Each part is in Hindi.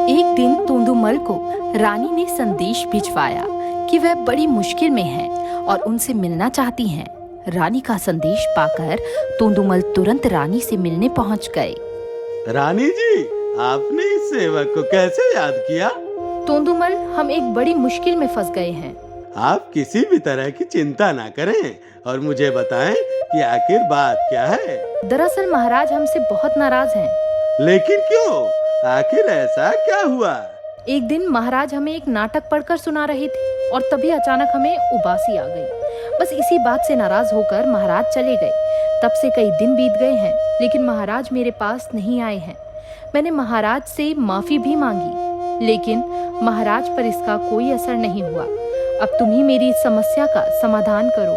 एक दिन तोंदुमल को रानी ने संदेश भिजवाया कि वह बड़ी मुश्किल में है और उनसे मिलना चाहती हैं। रानी का संदेश पाकर तोंदुमल तुरंत रानी से मिलने पहुंच गए। रानी जी, आपने इस सेवक को कैसे याद किया? तोंदुमल, हम एक बड़ी मुश्किल में फंस गए हैं। आप किसी भी तरह की चिंता ना करें और मुझे बताएं कि आखिर बात क्या है। दरअसल महाराज हमसे बहुत नाराज हैं। लेकिन क्यों? आखिर ऐसा क्या हुआ? एक दिन महाराज हमें एक नाटक पढ़कर सुना रहे थे और तभी अचानक हमें उबासी आ गई। बस इसी बात से नाराज होकर महाराज चले गए। तब से कई दिन बीत गए हैं, लेकिन महाराज मेरे पास नहीं आए हैं। मैंने महाराज से माफी भी मांगी, लेकिन महाराज पर इसका कोई असर नहीं हुआ। अब तुम ही मेरी इस समस्या का समाधान करो।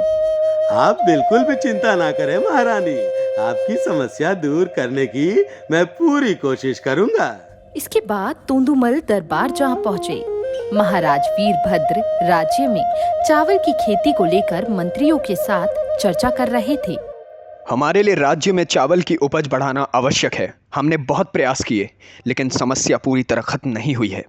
आप बिल्कुल भी चिंता ना करें महारानी, आपकी समस्या दूर करने की मैं पूरी कोशिश करूंगा। इसके बाद तोंदुमल दरबार जहाँ पहुँचे, महाराज वीरभद्र राज्य में चावल की खेती को लेकर मंत्रियों के साथ चर्चा कर रहे थे। हमारे लिए राज्य में चावल की उपज बढ़ाना आवश्यक है। हमने बहुत प्रयास किए, लेकिन समस्या पूरी तरह खत्म नहीं हुई है।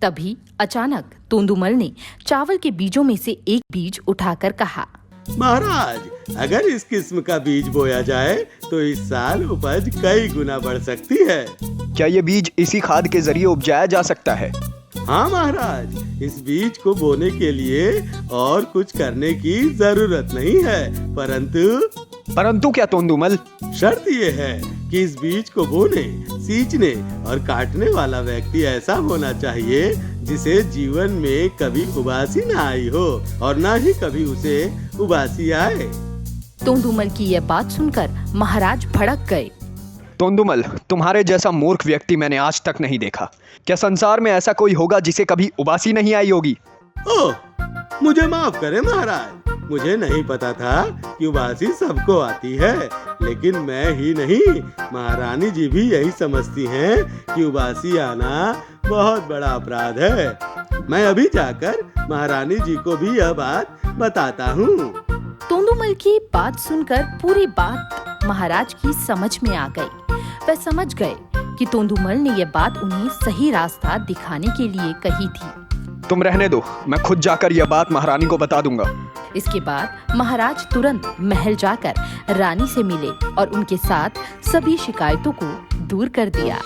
तभी अचानक तोंदुमल ने चावल के बीजों में से एक बीज उठाकर कहा, महाराज, अगर इस किस्म का बीज बोया जाए तो इस साल उपज कई गुना बढ़ सकती है। क्या ये बीज इसी खाद के जरिए उपजाया जा सकता है? हाँ महाराज, इस बीज को बोने के लिए और कुछ करने की जरूरत नहीं है, परंतु क्या तोंदुमल? शर्त ये है कि इस बीज को बोने, सींचने और काटने वाला व्यक्ति ऐसा होना चाहिए जिसे जीवन में कभी उबासी न आई हो और न ही कभी उसे उबासी आए। तोंदुमल की यह बात सुनकर महाराज भड़क गए। तोंदुमल, तुम्हारे जैसा मूर्ख व्यक्ति मैंने आज तक नहीं देखा। क्या संसार में ऐसा कोई होगा जिसे कभी उबासी नहीं आई होगी? ओह, मुझे माफ करें महाराज, मुझे नहीं पता था कि उबासी सबको आती है। लेकिन मैं ही नहीं, महारानी जी भी यही समझती हैं कि उबासी आना बहुत बड़ा अपराध है। मैं अभी जाकर महारानी जी को भी यह बात बताता हूँ। तोंदुमल की बात सुनकर पूरी बात महाराज की समझ में आ गई। वह समझ गए कि तोंदुमल ने यह बात उन्हें सही रास्ता दिखाने के लिए कही थी। तुम रहने दो, मैं खुद जाकर यह बात महारानी को बता दूंगा। इसके बाद महाराज तुरंत महल जाकर रानी से मिले और उनके साथ सभी शिकायतों को दूर कर दिया।